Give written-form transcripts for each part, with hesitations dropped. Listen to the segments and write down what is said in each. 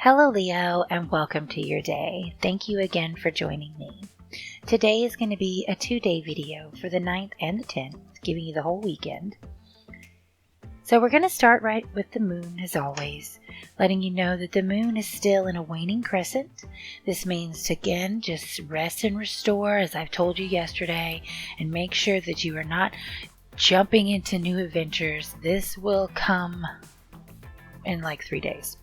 Hello Leo, and welcome to your day. Thank you again for joining me. Today is going to be a 2-day video for the 9th and the 10th, giving you the whole weekend. So we're going to start right with the moon as always, letting you know that the moon is still in a waning crescent. This means to again just rest and restore, as I've told you yesterday, and make sure that you are not jumping into new adventures. This will come in like 3 days.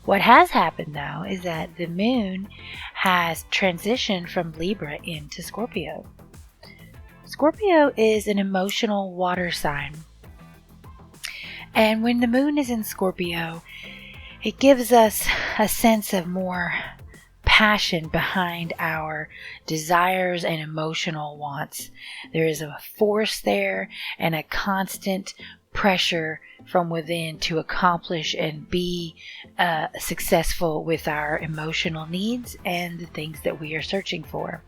What has happened though is that the moon has transitioned from Libra into Scorpio. Scorpio is an emotional water sign. And when the moon is in Scorpio, it gives us a sense of more passion behind our desires and emotional wants. There is a force there and a constant pressure from within to accomplish and be successful with our emotional needs and the things that we are searching for.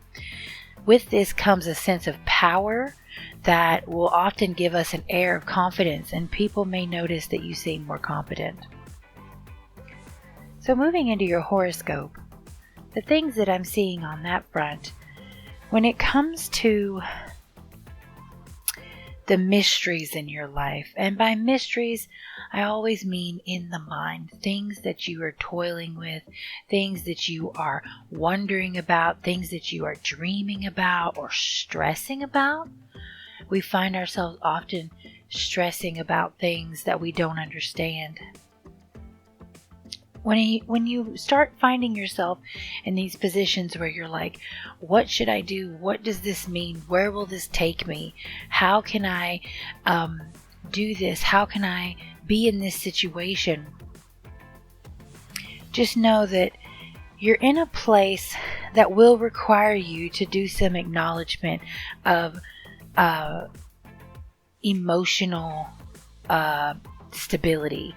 With this comes a sense of power that will often give us an air of confidence, and people may notice that you seem more confident. So moving into your horoscope, the things that I'm seeing on that front, when it comes to the mysteries in your life, and by mysteries I always mean in the mind, things that you are toiling with, things that you are wondering about, things that you are dreaming about or stressing about. We find ourselves often stressing about things that we don't understand. When you start finding yourself in these positions where you're like, what should I do? What does this mean? Where will this take me? How can I do this? How can I be in this situation? Just know that you're in a place that will require you to do some acknowledgement of emotional stability.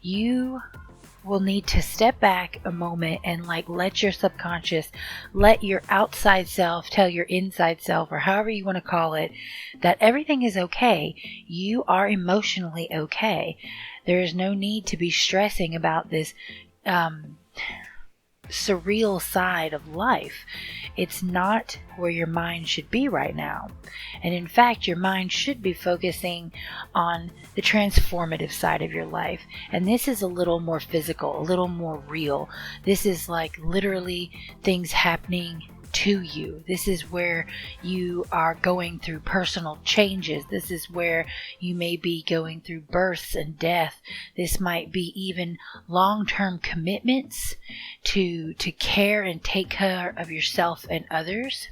You will need to step back a moment and let your subconscious, let your outside self tell your inside self, or however you want to call it, that everything is okay. You are emotionally okay. There is no need to be stressing about this surreal side of life. It's not where your mind should be right now. And in fact, your mind should be focusing on the transformative side of your life. And this is a little more physical, a little more real. This is like literally things happening to you. This is where you are going through personal changes. This is where you may be going through births and death. This might be even long-term commitments to care and take care of yourself and others.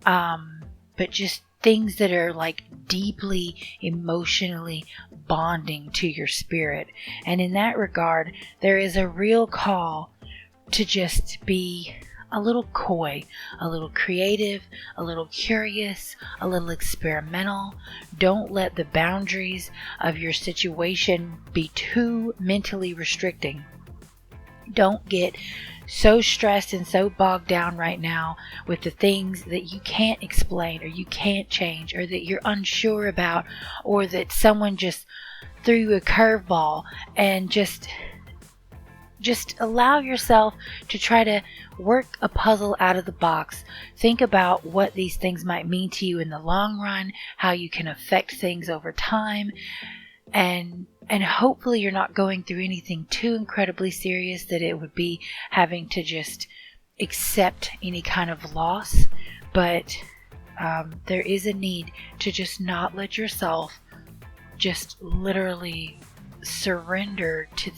But just things that are like deeply emotionally bonding to your spirit. And in that regard, there is a real call to just be a little coy, a little creative, a little curious, a little experimental. Don't let the boundaries of your situation be too mentally restricting. Don't get so stressed and so bogged down right now with the things that you can't explain or you can't change or that you're unsure about, or that someone just threw you a curveball, and just allow yourself to try to work a puzzle out of the box. Think about what these things might mean to you in the long run, how you can affect things over time, and hopefully you're not going through anything too incredibly serious that it would be having to just accept any kind of loss. But there is a need to just not let yourself just literally surrender to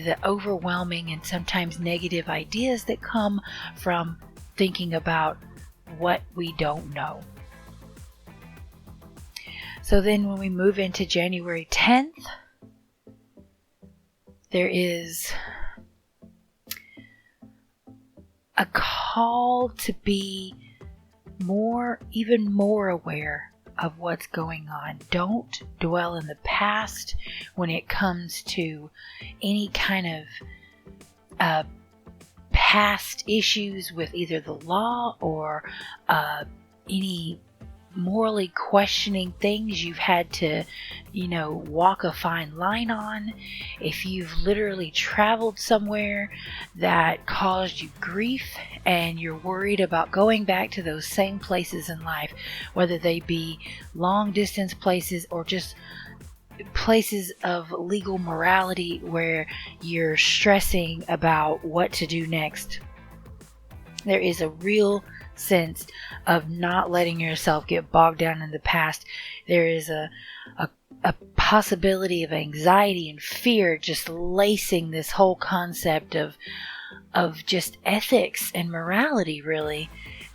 the overwhelming and sometimes negative ideas that come from thinking about what we don't know. So then when we move into January 10th, there is a call to be even more aware of what's going on. Don't dwell in the past when it comes to any kind of past issues with either the law or any morally questioning things you've had to, walk a fine line on, if you've literally traveled somewhere that caused you grief and you're worried about going back to those same places in life, whether they be long distance places or just places of legal morality where you're stressing about what to do next. There is a real sense of not letting yourself get bogged down in the past. There is a possibility of anxiety and fear just lacing this whole concept of just ethics and morality, really.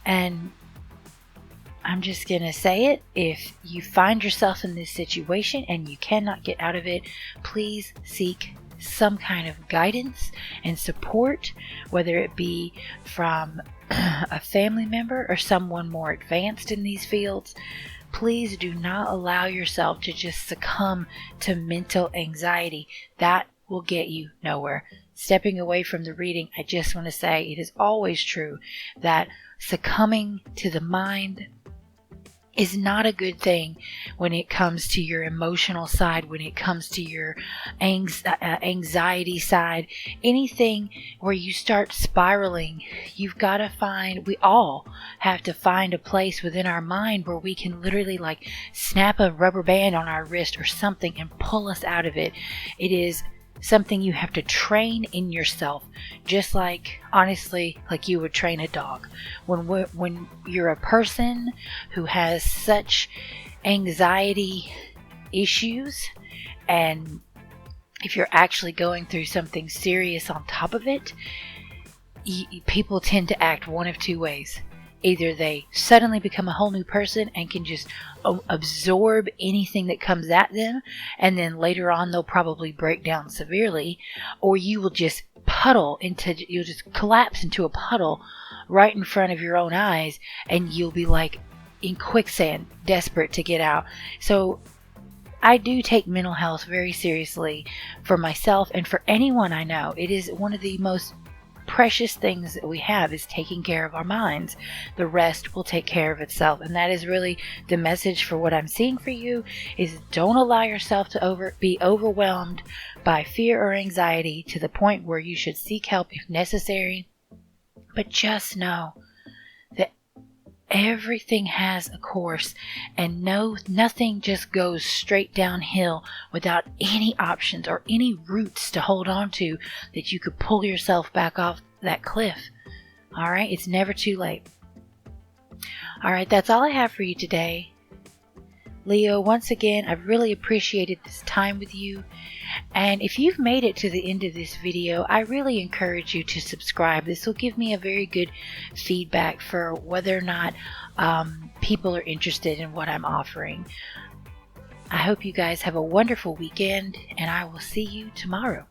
And I'm just going to say it. If you find yourself in this situation and you cannot get out of it, please seek some kind of guidance and support, whether it be from a family member or someone more advanced in these fields. Please do not allow yourself to just succumb to mental anxiety. That will get you nowhere. Stepping away from the reading, I just want to say it is always true that succumbing to the mind is not a good thing when it comes to your emotional side, when it comes to your anxiety side, anything where you start spiraling. You've got to find, we all have to find a place within our mind where we can literally like snap a rubber band on our wrist or something and pull us out of it. It is something you have to train in yourself, just like, honestly, like you would train a dog. When you're a person who has such anxiety issues, and if you're actually going through something serious on top of it, people tend to act one of two ways. Either they suddenly become a whole new person and can just absorb anything that comes at them, and then later on they'll probably break down severely, or you will just you'll just collapse into a puddle right in front of your own eyes, and you'll be like in quicksand, desperate to get out. So I do take mental health very seriously for myself and for anyone I know. It is one of the most precious things that we have, is taking care of our minds. The rest will take care of itself. And that is really the message for what I'm seeing for you, is don't allow yourself to be overwhelmed by fear or anxiety to the point where you should seek help if necessary. But just know that everything has a course, and nothing just goes straight downhill without any options or any roots to hold on to that you could pull yourself back off that cliff. All right, it's never too late. All right, that's all I have for you today. Leo, once again, I've really appreciated this time with you. And if you've made it to the end of this video, I really encourage you to subscribe. This will give me a very good feedback for whether or not people are interested in what I'm offering. I hope you guys have a wonderful weekend, and I will see you tomorrow.